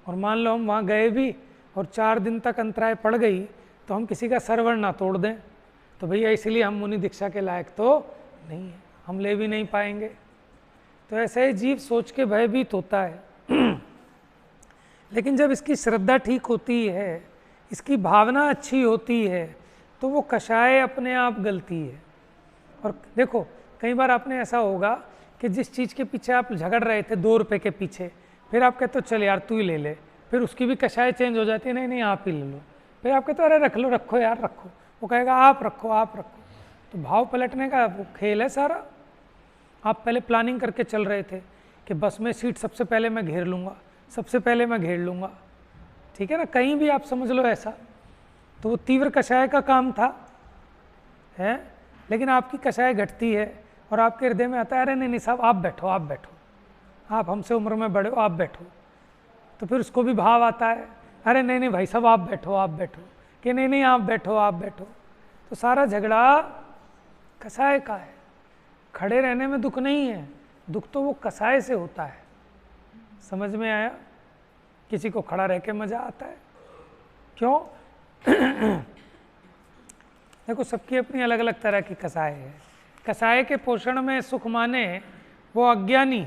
और मान लो हम वहाँ गए भी और 4 दिन तक अंतराय पड़ गई तो हम किसी का सरवर ना तोड़ दें, तो भैया इसलिए हम मुनि दीक्षा के लायक तो नहीं है, हम ले भी नहीं पाएंगे। तो ऐसे ही जीव सोच के भयभीत होता है। लेकिन जब इसकी श्रद्धा ठीक होती है, इसकी भावना अच्छी होती है, तो वो कषाय अपने आप गलती है। और देखो कई बार आपने ऐसा होगा कि जिस चीज़ के पीछे आप झगड़ रहे थे 2 रुपये के पीछे, फिर आप कहते हो चल यार तू ही ले ले, फिर उसकी भी कषाय चेंज हो जाती है, नहीं नहीं आप ही ले लो, फिर आप कहते हो अरे रख लो, रखो यार रखो, वो कहेगा आप रखो आप रखो। तो भाव पलटने का वो खेल है सारा। आप पहले प्लानिंग करके चल रहे थे कि बस में सीट सबसे पहले मैं घेर लूँगा, सबसे पहले मैं घेर लूँगा, ठीक है ना, कहीं भी आप समझ लो ऐसा। तो वो तीव्र कषाय का काम था, है, लेकिन आपकी कषाय घटती है और आपके हृदय में आता है अरे नहीं नहीं साहब आप बैठो आप बैठो, आप हमसे उम्र में बड़े हो आप बैठो। तो फिर उसको भी भाव आता है अरे नहीं नहीं भाई साहब आप बैठो, कि नहीं नहीं आप बैठो। तो सारा झगड़ा कषाय का है। खड़े रहने में दुख नहीं है, दुख तो वो कषाय से होता है। समझ में आया? किसी को खड़ा रह के मज़ा आता है, क्यों? देखो सबकी अपनी अलग अलग तरह की कषाय है। कषाय के पोषण में सुख माने वो अज्ञानी,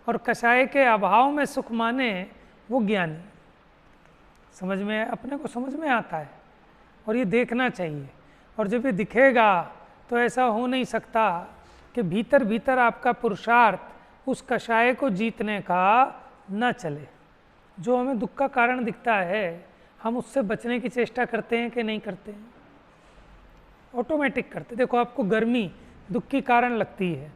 और कषाय के अभाव में सुख माने वो ज्ञानी। समझ में, अपने को समझ में आता है और ये देखना चाहिए। और जब ये दिखेगा तो ऐसा हो नहीं सकता कि भीतर भीतर आपका पुरुषार्थ उस कषाय को जीतने का न चले। जो हमें दुख का कारण दिखता है, हम उससे बचने की चेष्टा करते हैं कि नहीं करते हैं? ऑटोमेटिक करते। देखो आपको गर्मी दुख की कारण लगती है,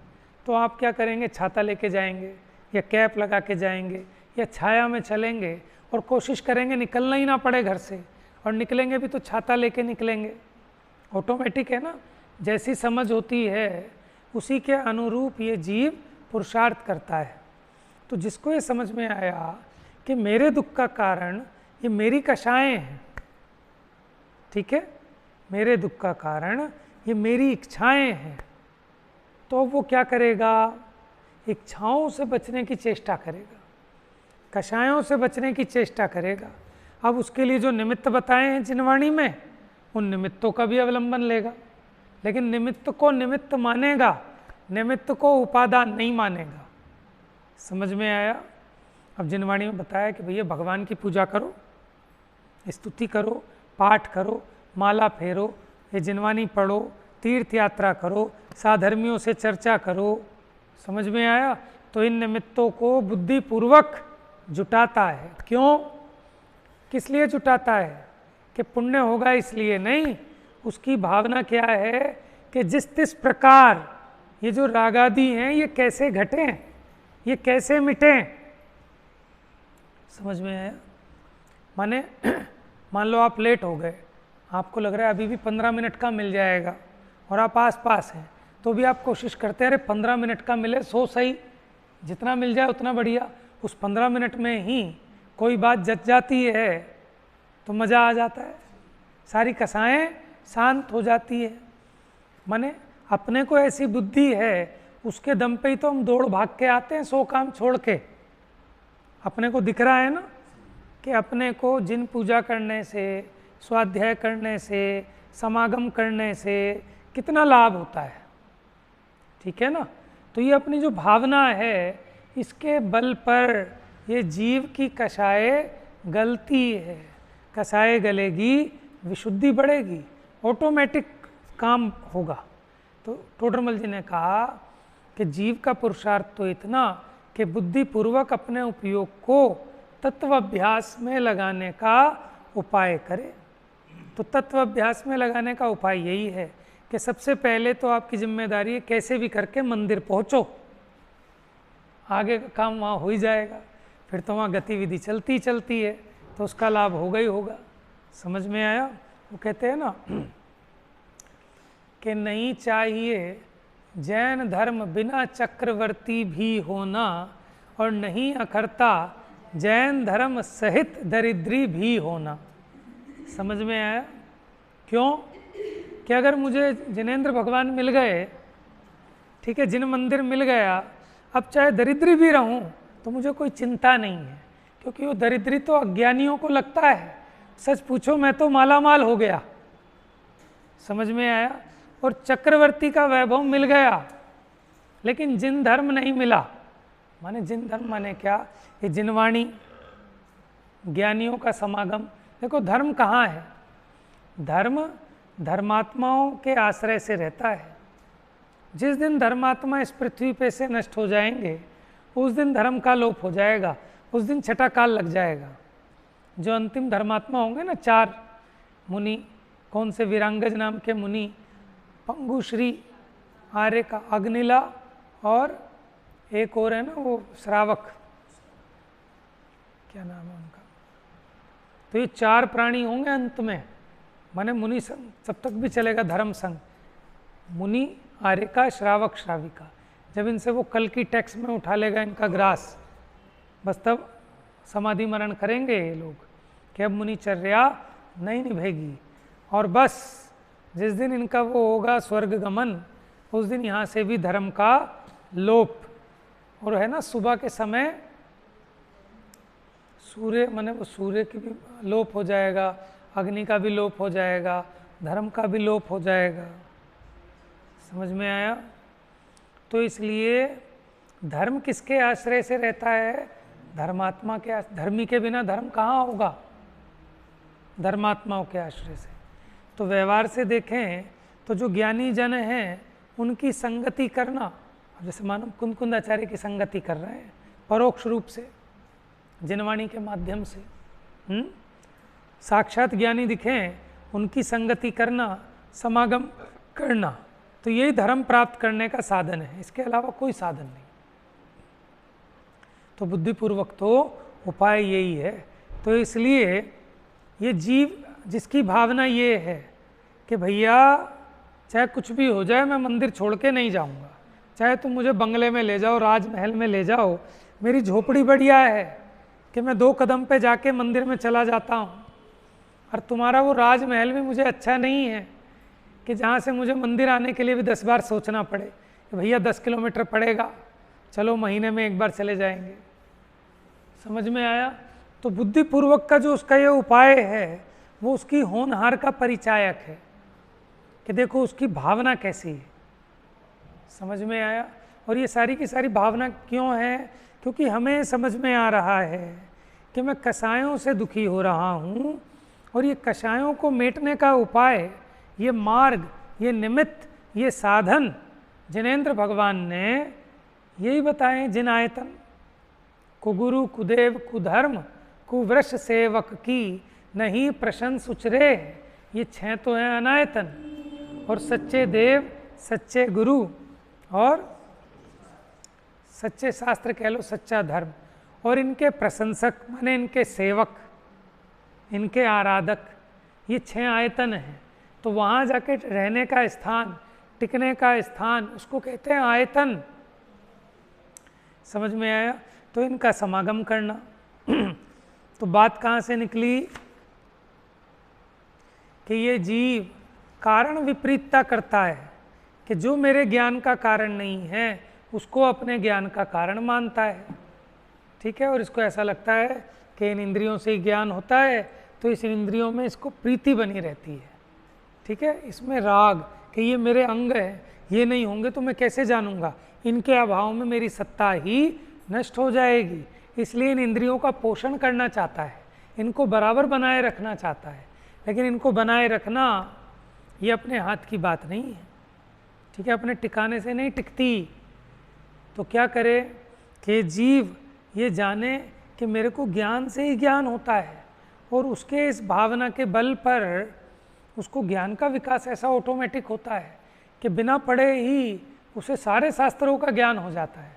तो आप क्या करेंगे? छाता लेके जाएंगे या कैप लगा के जाएंगे या छाया में चलेंगे और कोशिश करेंगे निकलना ही ना पड़े घर से, और निकलेंगे भी तो छाता लेके निकलेंगे। ऑटोमेटिक है ना। जैसी समझ होती है उसी के अनुरूप ये जीव पुरुषार्थ करता है। तो जिसको ये समझ में आया कि मेरे दुख का कारण ये मेरी कषाएं हैं, ठीक है, मेरे दुख का कारण ये मेरी इच्छाएं हैं, तो वो क्या करेगा? इच्छाओं से बचने की चेष्टा करेगा, कषायों से बचने की चेष्टा करेगा। अब उसके लिए जो निमित्त बताए हैं जिनवाणी में, उन निमित्तों का भी अवलंबन लेगा। लेकिन निमित्त को निमित्त मानेगा, निमित्त को उपादान नहीं मानेगा। समझ में आया? अब जिनवाणी में बताया कि भैया भगवान की पूजा करो, स्तुति करो, पाठ करो, माला फेरो, ये जिनवाणी पढ़ो, तीर्थ यात्रा करो, साधर्मियों से चर्चा करो। समझ में आया? तो इन निमित्तों को बुद्धिपूर्वक जुटाता है। क्यों? किस लिए जुटाता है? कि पुण्य होगा इसलिए नहीं। उसकी भावना क्या है कि जिस तिस प्रकार ये जो रागादि हैं ये कैसे घटें, ये कैसे मिटें। समझ में आया? माने मान लो आप लेट हो गए, आपको लग रहा है अभी भी 15 मिनट का मिल जाएगा और आप आस-पास हैं, तो भी आप कोशिश करते हैं अरे 15 मिनट का मिले सो सही, जितना मिल जाए उतना बढ़िया। उस 15 मिनट में ही कोई बात जच जाती है तो मज़ा आ जाता है, सारी कसाएं शांत हो जाती है। माने अपने को ऐसी बुद्धि है, उसके दम पे ही तो हम दौड़ भाग के आते हैं 100 काम छोड़ के। अपने को दिख रहा है ना कि अपने को जिन पूजा करने से, स्वाध्याय करने से, समागम करने से कितना लाभ होता है, ठीक है ना। तो ये अपनी जो भावना है इसके बल पर ये जीव की कषाय गलती है, कषाय गलेगी, विशुद्धि बढ़ेगी, ऑटोमेटिक काम होगा। तो टोडरमल जी ने कहा कि जीव का पुरुषार्थ तो इतना कि बुद्धिपूर्वक अपने उपयोग को तत्व अभ्यास में लगाने का उपाय करे। तो तत्व अभ्यास में लगाने का उपाय यही है कि सबसे पहले तो आपकी जिम्मेदारी है कैसे भी करके मंदिर पहुंचो, आगे का काम वहाँ हो ही जाएगा, फिर तो वहाँ गतिविधि चलती चलती है, तो उसका लाभ होगा ही होगा। समझ में आया? वो कहते हैं ना कि नहीं चाहिए जैन धर्म बिना चक्रवर्ती भी होना, और नहीं अखरता जैन धर्म सहित दरिद्री भी होना। समझ में आया? क्यों? कि अगर मुझे जिनेंद्र भगवान मिल गए, ठीक है, जिन मंदिर मिल गया, अब चाहे दरिद्री भी रहूं तो मुझे कोई चिंता नहीं है, क्योंकि वो दरिद्री तो अज्ञानियों को लगता है। सच पूछो मैं तो माला माल हो गया। समझ में आया? और चक्रवर्ती का वैभव मिल गया, लेकिन जिन धर्म नहीं मिला। माने जिन धर्म माने क्या? ये जिनवाणी, ज्ञानियों का समागम। देखो धर्म कहाँ है? धर्म धर्मात्माओं के आश्रय से रहता है। जिस दिन धर्मात्मा इस पृथ्वी पे से नष्ट हो जाएंगे, उस दिन धर्म का लोप हो जाएगा, उस दिन छठा काल लग जाएगा। जो अंतिम धर्मात्मा होंगे ना, 4 मुनि, कौन से वीरांगज नाम के मुनि, पंगुश्री, आर्य का अग्निला, और एक और है ना वो श्रावक, क्या नाम है उनका। तो ये 4 प्राणी होंगे अंत में, माने मुनि संघ, तब तक भी चलेगा धर्म संघ, मुनि, आर्यका, श्रावक, श्राविका। जब इनसे वो कल की टैक्स में उठा लेगा इनका ग्रास, बस तब समाधि मरण करेंगे ये लोग कि अब मुनिचर्या नहीं निभेगी। और बस जिस दिन इनका वो होगा स्वर्ग गमन, उस दिन यहाँ से भी धर्म का लोप। और है ना सुबह के समय सूर्य, माने वो सूर्य की भी लोप हो जाएगा, अग्नि का भी लोप हो जाएगा, धर्म का भी लोप हो जाएगा। समझ में आया? तो इसलिए धर्म किसके आश्रय से रहता है? धर्मात्मा के। धर्मी के बिना धर्म कहाँ होगा? धर्मात्माओं के आश्रय से। तो व्यवहार से देखें तो जो ज्ञानी जन हैं उनकी संगति करना, जैसे मानो कुंद आचार्य की संगति कर रहे हैं परोक्ष रूप से, जिनवाणी के माध्यम से। साक्षात ज्ञानी दिखें, उनकी संगति करना, समागम करना, तो यही धर्म प्राप्त करने का साधन है, इसके अलावा कोई साधन नहीं। तो बुद्धिपूर्वक तो उपाय यही है। तो इसलिए ये जीव जिसकी भावना ये है कि भैया चाहे कुछ भी हो जाए मैं मंदिर छोड़ के नहीं जाऊंगा, चाहे तुम मुझे बंगले में ले जाओ, राजमहल में ले जाओ, मेरी झोपड़ी बढ़िया है कि मैं 2 कदम पे जाके मंदिर में चला जाता हूँ, और तुम्हारा वो राजमहल भी मुझे अच्छा नहीं है कि जहाँ से मुझे मंदिर आने के लिए भी 10 बार सोचना पड़े कि भैया 10 किलोमीटर पड़ेगा, चलो महीने में 1 बार चले जाएंगे। समझ में आया? तो बुद्धिपूर्वक का जो उसका ये उपाय है वो उसकी होनहार का परिचायक है कि देखो उसकी भावना कैसी है। समझ में आया? और ये सारी की सारी भावना क्यों है? क्योंकि हमें समझ में आ रहा है कि मैं कषायों से दुखी हो रहा हूँ, और ये कषायों को मेटने का उपाय, ये मार्ग, ये निमित्त, ये साधन जिनेंद्र भगवान ने यही बताए। जिन आयतन कुगुरु कुदेव कुधर्म कुवृष सेवक की नहीं प्रशंस उचरे, ये 6 तो हैं अनायतन, और सच्चे देव, सच्चे गुरु, और सच्चे शास्त्र कह लो, सच्चा धर्म, और इनके प्रशंसक माने इनके सेवक, इनके आराधक, ये 6 आयतन हैं। तो वहाँ जाके रहने का स्थान, टिकने का स्थान, उसको कहते हैं आयतन। समझ में आया? तो इनका समागम करना। तो बात कहाँ से निकली कि ये जीव कारण विपरीतता करता है कि जो मेरे ज्ञान का कारण नहीं है उसको अपने ज्ञान का कारण मानता है। ठीक है? और इसको ऐसा लगता है कि इन इंद्रियों से ही ज्ञान होता है, तो इस इंद्रियों में इसको प्रीति बनी रहती है, ठीक है। इसमें राग कि ये मेरे अंग हैं, ये नहीं होंगे तो मैं कैसे जानूंगा, इनके अभाव में मेरी सत्ता ही नष्ट हो जाएगी। इसलिए इन इंद्रियों का पोषण करना चाहता है, इनको बराबर बनाए रखना चाहता है, लेकिन इनको बनाए रखना ये अपने हाथ की बात नहीं है, ठीक है, अपने ठिकाने से नहीं टिकती। तो क्या करे कि जीव ये जाने कि मेरे को ज्ञान से ही ज्ञान होता है, और उसके इस भावना के बल पर उसको ज्ञान का विकास ऐसा ऑटोमेटिक होता है कि बिना पढ़े ही उसे सारे शास्त्रों का ज्ञान हो जाता है,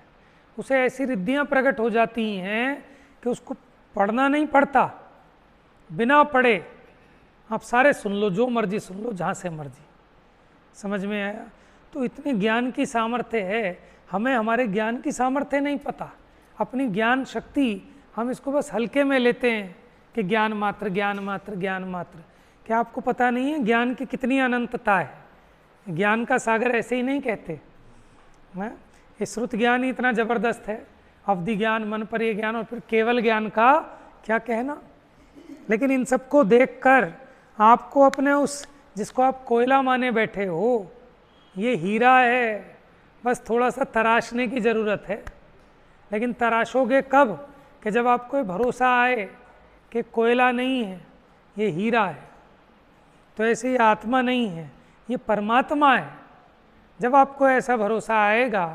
उसे ऐसी रिद्धियाँ प्रकट हो जाती हैं कि उसको पढ़ना नहीं पड़ता, बिना पढ़े आप सारे सुन लो, जो मर्जी सुन लो, जहाँ से मर्जी। समझ में आया? तो इतनी ज्ञान की सामर्थ्य है, हमें हमारे ज्ञान की सामर्थ्य नहीं पता, अपनी ज्ञान शक्ति हम इसको बस हल्के में लेते हैं कि ज्ञान मात्र ज्ञान मात्र ज्ञान मात्र। क्या आपको पता नहीं है ज्ञान की कितनी अनंतता है? ज्ञान का सागर ऐसे ही नहीं कहते हैं, ये श्रुत ज्ञान ही इतना ज़बरदस्त है, अवधि ज्ञान, मन पर ये ज्ञान, और फिर केवल ज्ञान का क्या कहना। लेकिन इन सबको देखकर आपको अपने उस जिसको आप कोयला माने बैठे हो, ये हीरा है, बस थोड़ा सा तराशने की ज़रूरत है। लेकिन तराशोगे कब? कि जब आपको भरोसा आए कि कोयला नहीं है, ये हीरा है। तो ऐसे ही आत्मा नहीं है, ये परमात्मा है। जब आपको ऐसा भरोसा आएगा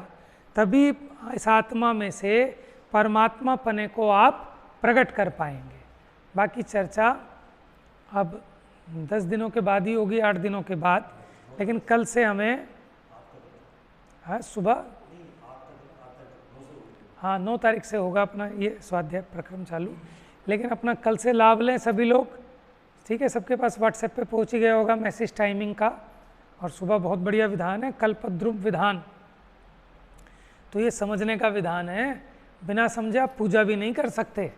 तभी इस आत्मा में से परमात्मा पने को आप प्रकट कर पाएंगे। बाकी चर्चा अब 10 दिनों के बाद ही होगी, 8 दिनों के बाद। लेकिन कल से हमें सुबह 9 तारीख से होगा अपना ये स्वाध्याय प्रक्रम चालू। लेकिन अपना कल से लाभ लें सभी लोग, ठीक है। सबके पास व्हाट्सएप पे पहुंच ही गया होगा मैसेज टाइमिंग का, और सुबह बहुत बढ़िया विधान है, कल्पद्रुम विधान। तो ये समझने का विधान है, बिना समझे आप पूजा भी नहीं कर सकते।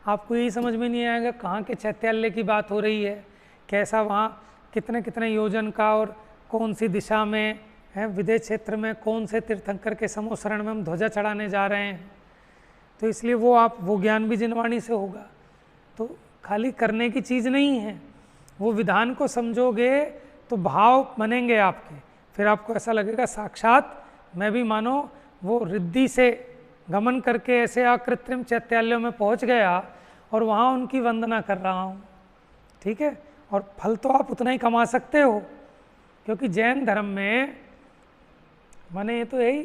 आपको यही समझ में नहीं आएगा कहाँ के चैत्यालय की बात हो रही है, कैसा वहाँ कितने कितने योजन का, और कौन सी दिशा में है, विदेश क्षेत्र में कौन से तीर्थंकर के समोसरण में हम ध्वजा चढ़ाने जा रहे हैं। तो इसलिए वो ज्ञान भी जिनवाणी से होगा। तो खाली करने की चीज़ नहीं है, वो विधान को समझोगे तो भाव बनेंगे आपके, फिर आपको ऐसा लगेगा साक्षात मैं भी मानो वो रिद्धि से गमन करके ऐसे अकृत्रिम चैत्यालयों में पहुंच गया और वहाँ उनकी वंदना कर रहा हूँ, ठीक है। और फल तो आप उतना ही कमा सकते हो, क्योंकि जैन धर्म में माने ये तो यही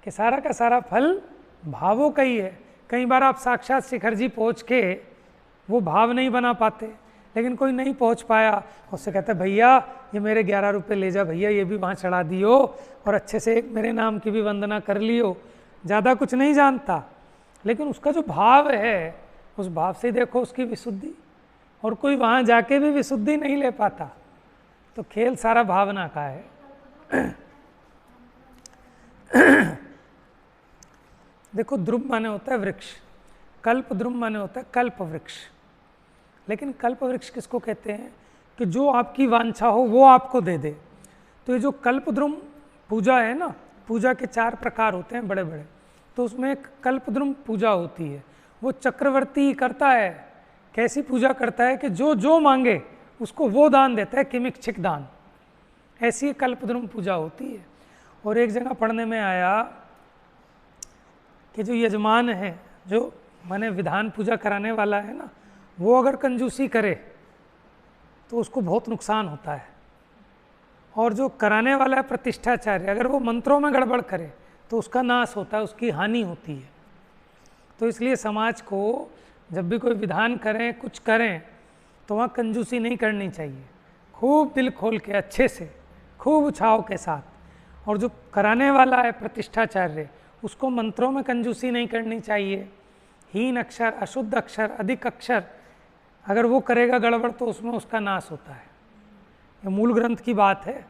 कि सारा का सारा फल भावों का ही है। कई बार आप साक्षात शिखर जी पहुँच के वो भाव नहीं बना पाते, लेकिन कोई नहीं पहुँच पाया, उससे कहते भैया ये मेरे 11 रुपये ले जा भैया, ये भी वहाँ चढ़ा दियो, और अच्छे से एक मेरे नाम की भी वंदना कर लियो। ज़्यादा कुछ नहीं जानता, लेकिन उसका जो भाव है उस भाव से देखो उसकी विशुद्धि। और कोई वहाँ जाके भी विशुद्धि नहीं ले पाता। तो खेल सारा भावना का है। देखो ध्रुव माने होता है वृक्ष, कल्प ध्रुव माने होता है कल्प वृक्ष। लेकिन कल्प वृक्ष किसको कहते हैं? कि जो आपकी वांछा हो वो आपको दे दे। तो ये जो कल्प ध्रुव पूजा है ना, पूजा के 4 प्रकार होते हैं बड़े बड़े। तो उसमें एक कल्प ध्रुव पूजा होती है, वो चक्रवर्ती करता है। कैसी पूजा करता है कि जो जो मांगे उसको वो दान देता है, किमिच्छिक दान। ऐसी कल्प ध्रुव पूजा होती है। और एक जगह पढ़ने में आया कि जो यजमान है, जो माने विधान पूजा कराने वाला है ना, वो अगर कंजूसी करे तो उसको बहुत नुकसान होता है। और जो कराने वाला है प्रतिष्ठाचार्य, अगर वो मंत्रों में गड़बड़ करे तो उसका नाश होता है, उसकी हानि होती है। तो इसलिए समाज को जब भी कोई विधान करें, कुछ करें, तो वहाँ कंजूसी नहीं करनी चाहिए। खूब दिल खोल के अच्छे से, खूब उछाव के साथ। और जो कराने वाला है प्रतिष्ठाचार्य, उसको मंत्रों में कंजूसी नहीं करनी चाहिए। हीन अक्षर, अशुद्ध अक्षर, अधिक अक्षर अगर वो करेगा गड़बड़ तो उसमें उसका नाश होता है। ये मूल ग्रंथ की बात है।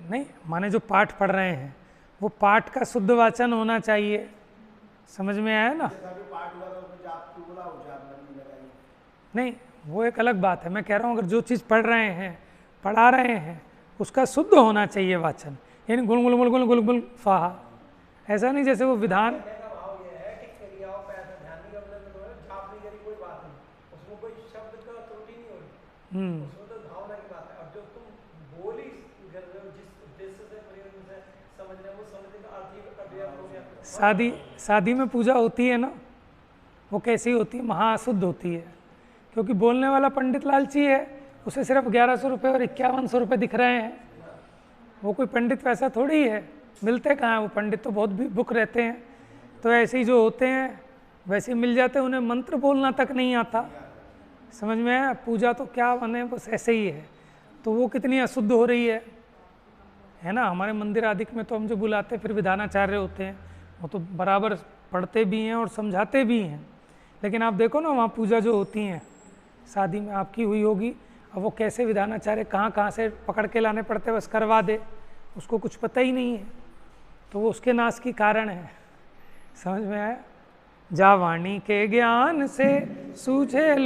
नहीं माने जो पाठ पढ़ रहे हैं वो पाठ का शुद्ध वाचन होना चाहिए। समझ में आया ना? नहीं वो एक अलग बात है। मैं कह रहा हूँ अगर जो चीज़ पढ़ रहे हैं, पढ़ा रहे हैं, उसका शुद्ध होना चाहिए वाचन। यानी गुल गुल गुल गुल गुल गुल स्वाहा ऐसा नहीं जैसे वो विधान, कहने का भाव ये है कि क्रियाओं पे ऐसा ध्यान नहीं करना तो जाप नहीं करी कोई बात नहीं, उसमें कोई शब्द का त्रुटि नहीं हो रही, उसमें तो भावना की बात है। और जो तुम बोली कर रहे हो जिस उद्देश्य से प्रयोग से समझ रहे हो वो समझने का अर्थ ही अव्यक्त हो गया। शादी में पूजा होती है ना, वो कैसी होती है? महाअशुद्ध होती है, क्योंकि बोलने वाला पंडित लालची है, उसे सिर्फ 1100 रुपये और 5100 रुपये दिख रहे हैं। वो कोई पंडित वैसा थोड़ी है, मिलते कहाँ हैं वो पंडित, तो बहुत भी बुक रहते हैं। तो ऐसे ही जो होते हैं वैसे ही मिल जाते हैं, उन्हें मंत्र बोलना तक नहीं आता, समझ में आया? पूजा तो क्या बने, बस ऐसे ही है। तो वो कितनी अशुद्ध हो रही है ना। हमारे मंदिर आदि में तो हम जो बुलाते हैं फिर विधानाचार्य होते हैं, वो तो बराबर पढ़ते भी हैं और समझाते भी हैं। लेकिन आप देखो ना, वहाँ पूजा जो होती हैं, शादी में आपकी हुई होगी, अब वो कैसे विधानाचार्य कहाँ से पकड़ के लाने पड़ते, बस करवा दे, उसको कुछ पता ही नहीं है, तो वो उसके नाश की कारण है। समझ में आया? जा वाणी के ज्ञान से सूझे